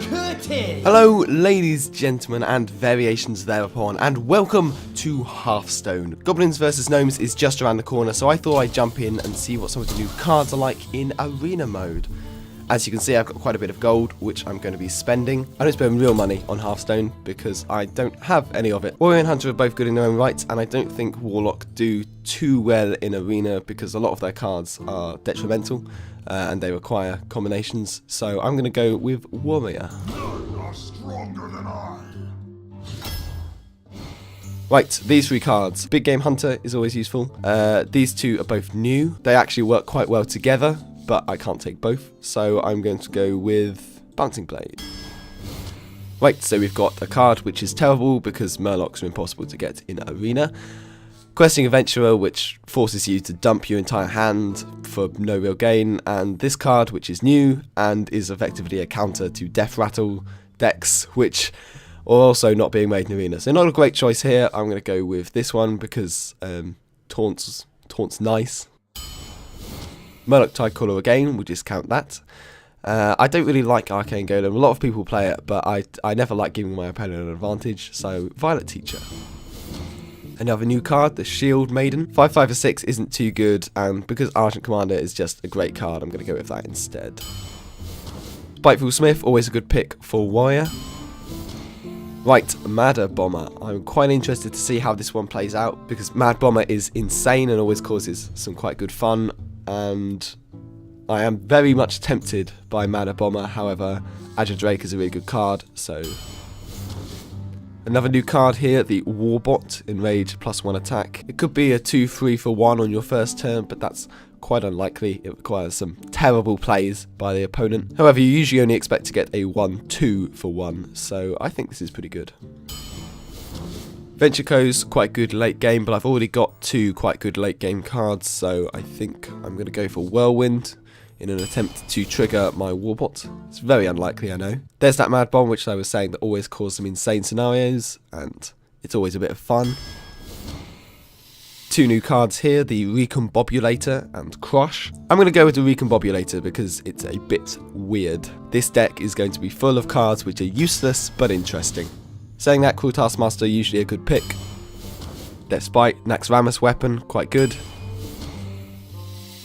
Hello ladies, gentlemen and variations thereupon, and welcome to Hearthstone. Goblins vs Gnomes is just around the corner, so I thought I'd jump in and see what some of the new cards are like in arena mode. As you can see, I've got quite a bit of gold, which I'm going to be spending. I don't spend real money on Hearthstone because I don't have any of it. Warrior and Hunter are both good in their own right, and I don't think Warlock do too well in arena because a lot of their cards are detrimental and they require combinations. So I'm going to go with Warrior. Stronger than I. Right, these three cards. Big Game Hunter is always useful. These two are both new. They actually work quite well together, but I can't take both, so I'm going to go with Bouncing Blade. Right, so we've got a card which is terrible because Murlocs are impossible to get in arena. Questing Adventurer, which forces you to dump your entire hand for no real gain, and this card which is new and is effectively a counter to Death Rattle decks, which are also not being made in arena. So not a great choice here. I'm going to go with this one because Taunt's nice. Murloc Tricolor again, we'll discount that. I don't really like Arcane Golem. A lot of people play it, but I never like giving my opponent an advantage, so Violet Teacher. Another new card, the Shield Maiden. 5/5 for 6 isn't too good, and because Argent Commander is just a great card, I'm going to go with that instead. Spiteful Smith, always a good pick for Warrior. Right, Mad Bomber. I'm quite interested to see how this one plays out, because Mad Bomber is insane and always causes some quite good fun, and I am very much tempted by Mad Bomber. However, Azure Drake is a really good card, so... Another new card here, the Warbot, Enrage +1 attack. It could be a 2/3 for 1 on your first turn, but that's quite unlikely. It requires some terrible plays by the opponent. However, you usually only expect to get a 1/2 for 1, so I think this is pretty good. Venture Co's quite good late game, but I've already got two quite good late game cards, so I think I'm going to go for Whirlwind in an attempt to trigger my Warbot. It's very unlikely, I know. There's that Mad Bomb, which I was saying that always causes some insane scenarios, and it's always a bit of fun. Two new cards here, the Recombobulator and Crush. I'm going to go with the Recombobulator because it's a bit weird. This deck is going to be full of cards which are useless but interesting. Saying that, Cruel Taskmaster usually a good pick. Death Spite, Naxxramas weapon, quite good.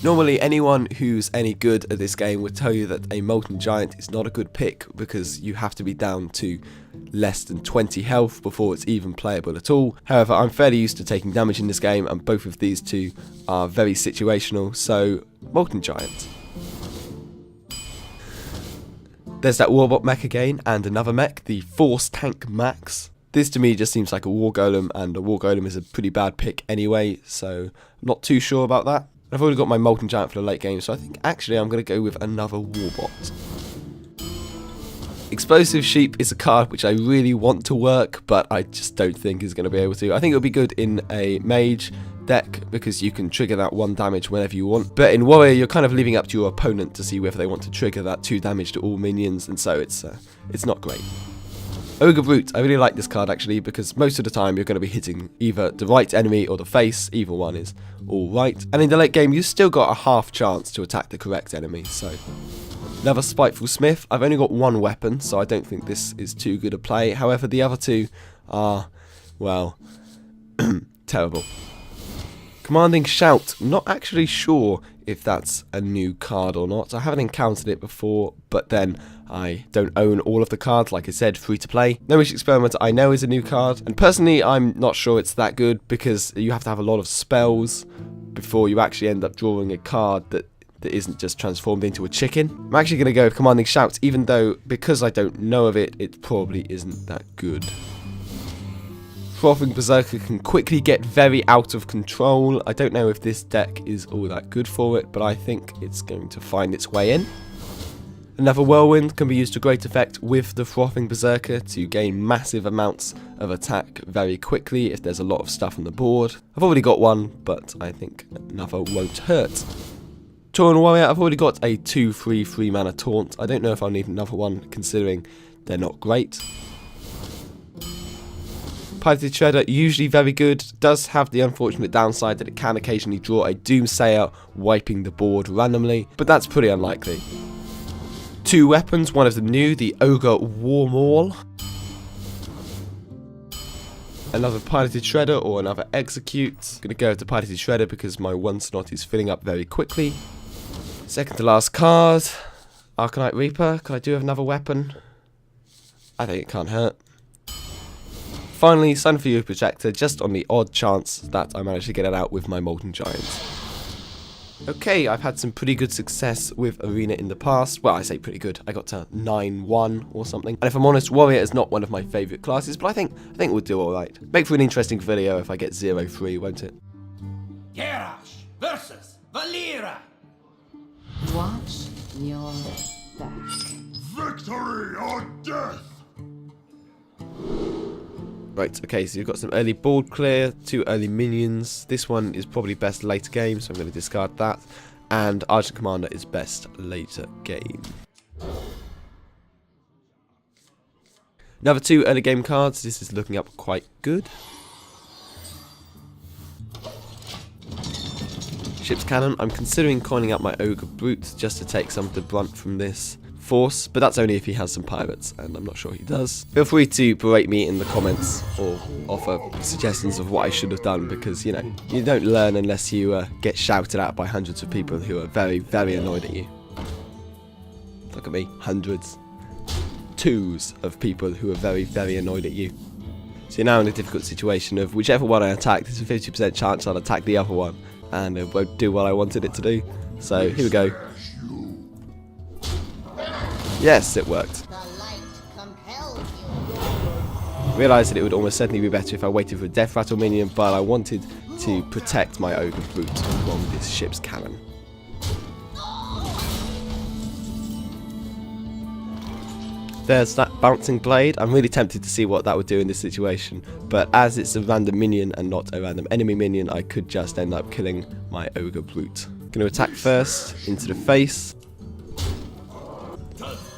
Normally anyone who's any good at this game would tell you that a Molten Giant is not a good pick because you have to be down to less than 20 health before it's even playable at all. However, I'm fairly used to taking damage in this game, and both of these two are very situational, so Molten Giant. There's that Warbot mech again, and another mech, the Force Tank Max. This to me just seems like a War Golem, and a War Golem is a pretty bad pick anyway, so I'm not too sure about that. I've already got my Molten Giant for the late game, so I think actually I'm going to go with another Warbot. Explosive Sheep is a card which I really want to work, but I just don't think is going to be able to. I think it'll be good in a Mage deck because you can trigger that 1 damage whenever you want, but in Warrior you're kind of leaving up to your opponent to see whether they want to trigger that 2 damage to all minions, and so it's not great. Ogre Brute, I really like this card actually because most of the time you're going to be hitting either the right enemy or the face, either one is alright, and in the late game you've still got a half chance to attack the correct enemy, so... Another Spiteful Smith. I've only got one weapon, so I don't think this is too good a play. However, the other two are, well, terrible. Commanding Shout. Not actually sure if that's a new card or not. I haven't encountered it before, but then I don't own all of the cards, like I said, free to play. Gnomish Experiment I know is a new card, and personally I'm not sure it's that good because you have to have a lot of spells before you actually end up drawing a card that isn't just transformed into a chicken. I'm actually going to go with Commanding Shout, even though, because I don't know of it, it probably isn't that good. Frothing Berserker can quickly get very out of control. I don't know if this deck is all that good for it, but I think it's going to find its way in. Another Whirlwind can be used to great effect with the Frothing Berserker to gain massive amounts of attack very quickly if there's a lot of stuff on the board. I've already got one, but I think another won't hurt. Tauren Warrior, I've already got a 2/3 3-mana Taunt. I don't know if I'll need another one, considering they're not great. Piloted Shredder, usually very good, does have the unfortunate downside that it can occasionally draw a Doomsayer, wiping the board randomly, but that's pretty unlikely. 2 weapons, one of them new, the Ogre War Maul. Another piloted shredder or another execute. Gonna go with the piloted shredder because my 1 slot is filling up very quickly. Second to last card, Arcanite Reaper. Can I do another weapon? I think it can't hurt. Finally, Sun for You Projector, just on the odd chance that I manage to get it out with my Molten Giant. Okay, I've had some pretty good success with Arena in the past. Well, I say pretty good. I got to 9-1 or something. And if I'm honest, Warrior is not one of my favourite classes, but I think we'll do alright. Make for an interesting video if I get 0-3, won't it? Garrosh versus Valera. Watch your back. Victory or death! Right, okay, so you've got some early board clear, 2 early minions. This one is probably best later game, so I'm going to discard that. And Argent Commander is best later game. Another 2 early game cards. This is looking up quite good. Ship's Cannon. I'm considering coining up my Ogre Brute just to take some of the brunt from this force, but that's only if he has some pirates, and I'm not sure he does. Feel free to berate me in the comments or offer suggestions of what I should have done, because, you know, you don't learn unless you get shouted at by hundreds of people who are very, very annoyed at you. Look at me, hundreds. 2s of people who are very, very annoyed at you. So you're now in a difficult situation of whichever one I attack, there's a 50% chance I'll attack the other one, and it won't do what I wanted it to do. So here we go. Yes, it worked. Realised that it would almost certainly be better if I waited for a Death Rattle minion, but I wanted to protect my Ogre Brute along with this Ship's Cannon. There's that Bouncing Blade. I'm really tempted to see what that would do in this situation, but as it's a random minion and not a random enemy minion, I could just end up killing my Ogre Brute. Going to attack first, into the face.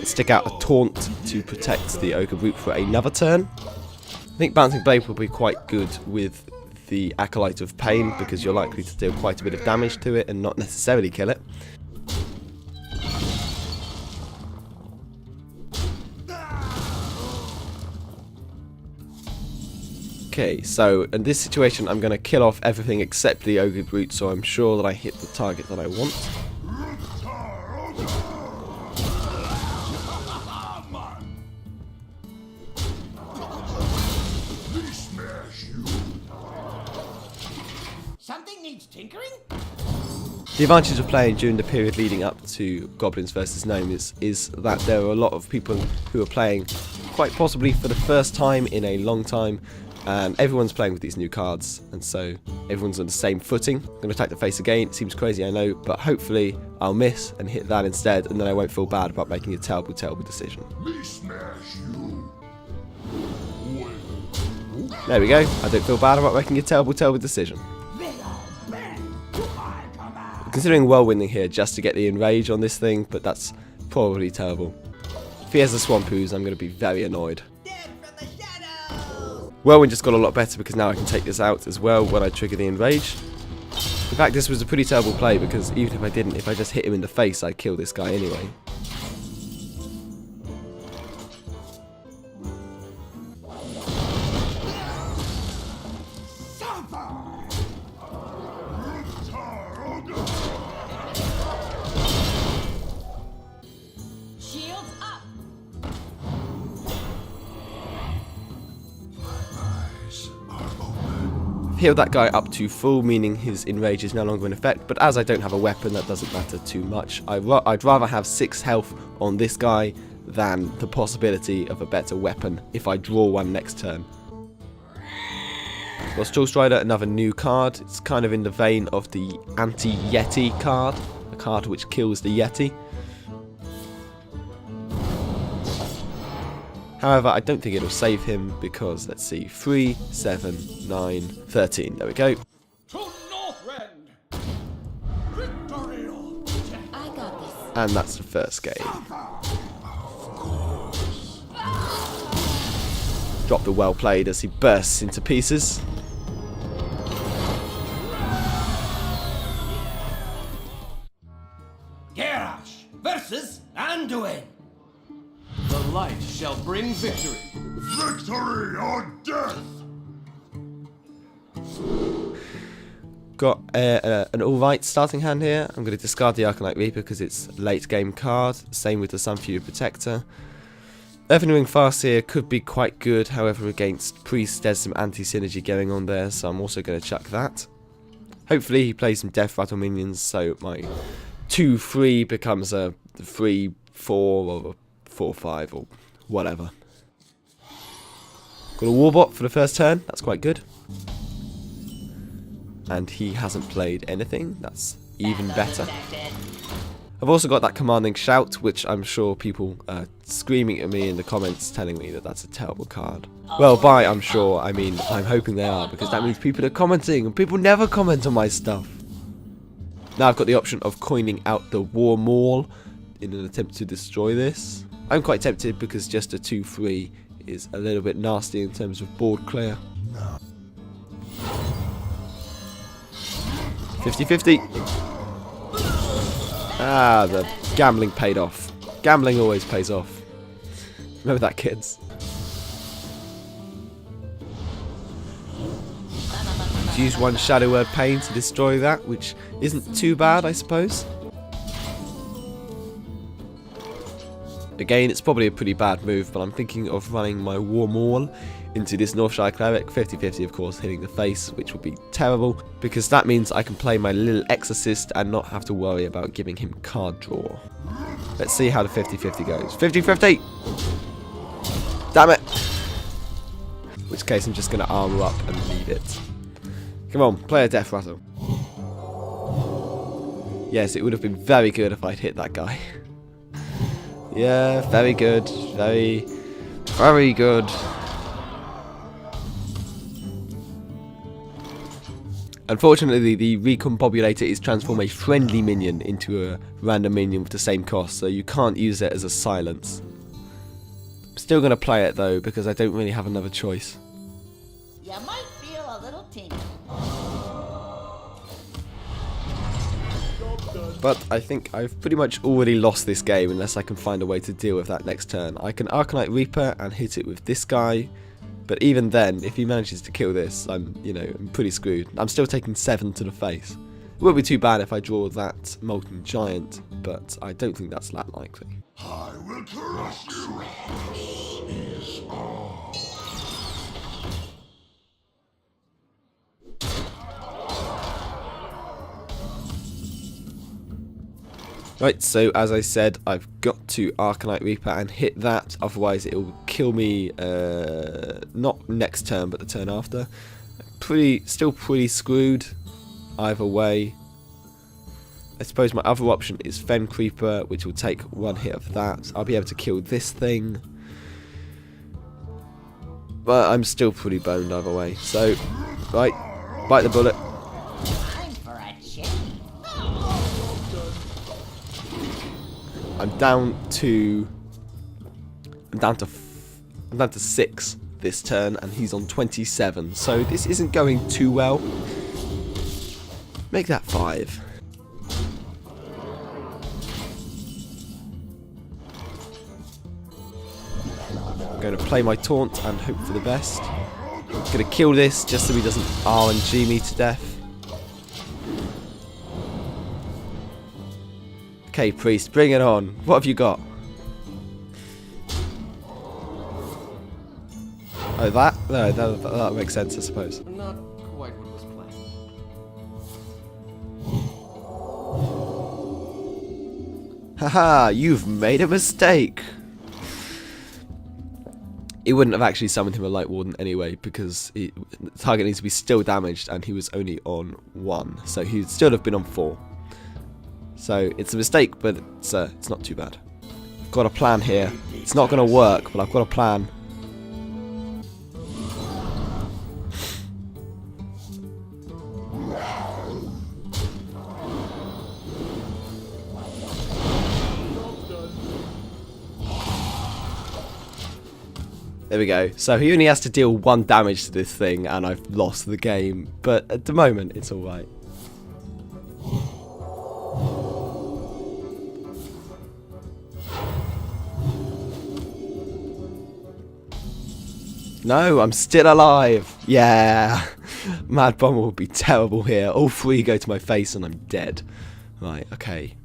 Stick out a Taunt to protect the Ogre Brute for another turn. I think Bouncing Blade will be quite good with the Acolyte of Pain, because you're likely to deal quite a bit of damage to it and not necessarily kill it. Okay, so in this situation I'm going to kill off everything except the Ogre Brute, so I'm sure that I hit the target that I want. Something needs tinkering? The advantage of playing during the period leading up to Goblins versus Gnomes is that there are a lot of people who are playing quite possibly for the first time in a long time, and everyone's playing with these new cards, and so everyone's on the same footing. I'm going to attack the face again. It seems crazy, I know, but hopefully I'll miss and hit that instead, and then I won't feel bad about making a terrible, terrible decision. There we go. I don't feel bad about making a terrible, terrible decision. Considering Whirlwinding here just to get the Enrage on this thing, but that's probably terrible. If he has a Swamp Ooze, I'm going to be very annoyed. Whirlwind just got a lot better because now I can take this out as well when I trigger the Enrage. In fact, this was a pretty terrible play because even if I didn't, if I just hit him in the face, I'd kill this guy anyway. Healed that guy up to full, meaning his Enrage is no longer in effect, but as I don't have a weapon, that doesn't matter too much. I'd rather have 6 health on this guy than the possibility of a better weapon if I draw one next turn. Nostril Strider, another new card. It's kind of in the vein of the Anti-Yeti card, a card which kills the Yeti. However, I don't think it'll save him because, let's see, 3, 7, 9, 13. There we go. To Northrend! Victory or death! I got this. And that's the first game. Drop the well played as he bursts into pieces. Garrosh versus Anduin. light shall bring victory. Victory or death! Got an alright starting hand here. I'm going to discard the Arcanite Reaper because it's a late game card. Same with the Sunfury Protector. Earthen Fast here could be quite good, however against Priest there's some anti-synergy going on there, so I'm also going to chuck that. Hopefully he plays some Death Rattle minions, so my 2-3 becomes a 3-4 or a 4-5 or whatever. Got a Warbot for the first turn, that's quite good. And he hasn't played anything, that's even better. I've also got that Commanding Shout, which I'm sure people are screaming at me in the comments telling me that that's a terrible card. Well, by I'm sure, I mean I'm hoping they are, because that means people are commenting, and people never comment on my stuff. Now I've got the option of coining out the War Maul in an attempt to destroy this. I'm quite tempted because just a 2-3 is a little bit nasty in terms of board clear. 50-50. Ah, the gambling paid off. Gambling always pays off. Remember that, kids. Use one Shadow Word Pain to destroy that, which isn't too bad, I suppose. Again, it's probably a pretty bad move, but I'm thinking of running my War Maul into this Northshire Cleric. 50-50, of course, hitting the face, which would be terrible, because that means I can play my little Exorcist and not have to worry about giving him card draw. Let's see how the 50-50 goes. 50-50! Damn it! In which case, I'm just going to armor up and leave it. Come on, play a Death Rattle. Yes, it would have been very good if I'd hit that guy. Yeah, very good. Very, very good. Unfortunately, the Recombobulator is transform a friendly minion into a random minion with the same cost, so you can't use it as a silence. I'm still going to play it though, because I don't really have another choice. You might feel a little tingle. But I think I've pretty much already lost this game unless I can find a way to deal with that next turn. I can Arcanite Reaper and hit it with this guy. But even then, if he manages to kill this, I'm pretty screwed. I'm still taking 7 to the face. It won't be too bad if I draw that Molten Giant, but I don't think that's that likely. I will crush you. This is all. Right, so as I said, I've got to Arcanite Reaper and hit that, otherwise it will kill me, not next turn, but the turn after. Still pretty screwed, either way. I suppose my other option is Fen Creeper, which will take 1 hit of that. I'll be able to kill this thing. But I'm still pretty boned either way, so, right, bite the bullet. Time for a change. I'm down to 6 this turn, and he's on 27. So this isn't going too well. Make that 5. I'm going to play my taunt and hope for the best. I'm going to kill this just so he doesn't RNG me to death. Okay, Priest, bring it on. What have you got? Oh, that? No, that makes sense, I suppose. Not quite what was planned. Haha, you've made a mistake. It wouldn't have actually summoned him a Light Warden anyway, because the target needs to be still damaged, and he was only on 1. So he'd still have been on 4. So it's a mistake, but it's not too bad. I've got a plan here. It's not going to work, but I've got a plan. There we go. So he only has to deal 1 damage to this thing, and I've lost the game. But at the moment, it's alright. No, I'm still alive. Yeah. Mad Bomber would be terrible here. All three go to my face and I'm dead. Right, okay.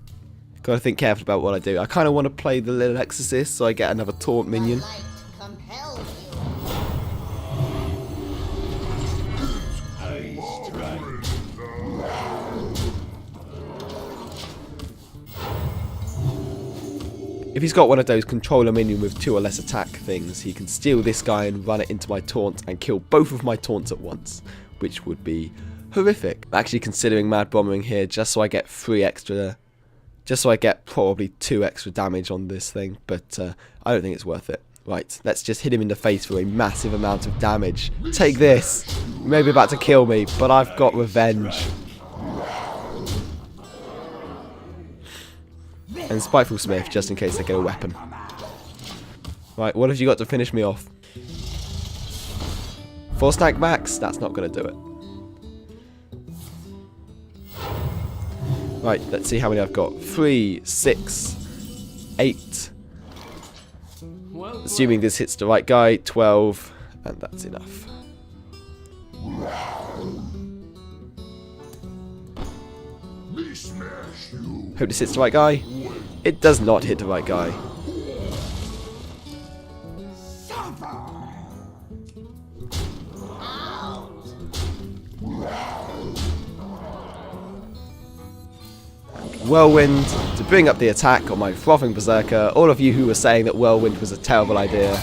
Gotta think carefully about what I do. I kind of want to play the little exorcist so I get another taunt minion. The light compels If he's got one of those controller minion with 2 or less attack things, he can steal this guy and run it into my taunt and kill both of my taunts at once, which would be horrific. I'm actually considering Mad Bombering here just so I get 3 extra, just so I get probably 2 extra damage on this thing, but I don't think it's worth it. Right, let's just hit him in the face for a massive amount of damage. Take this. You may be about to kill me, but I've got revenge. And Spiteful Smith, just in case they get a weapon. Right, what have you got to finish me off? 4 stack max? That's not going to do it. Right, let's see how many I've got. 3, 6, 8. Well Assuming this hits the right guy, 12. And that's enough. Me smash you. Hope this hits the right guy. It does not hit the right guy. Whirlwind to bring up the attack on my frothing berserker. All of you who were saying that Whirlwind was a terrible idea,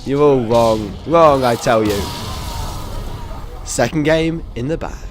you're all wrong. Wrong, I tell you. Second game in the bag.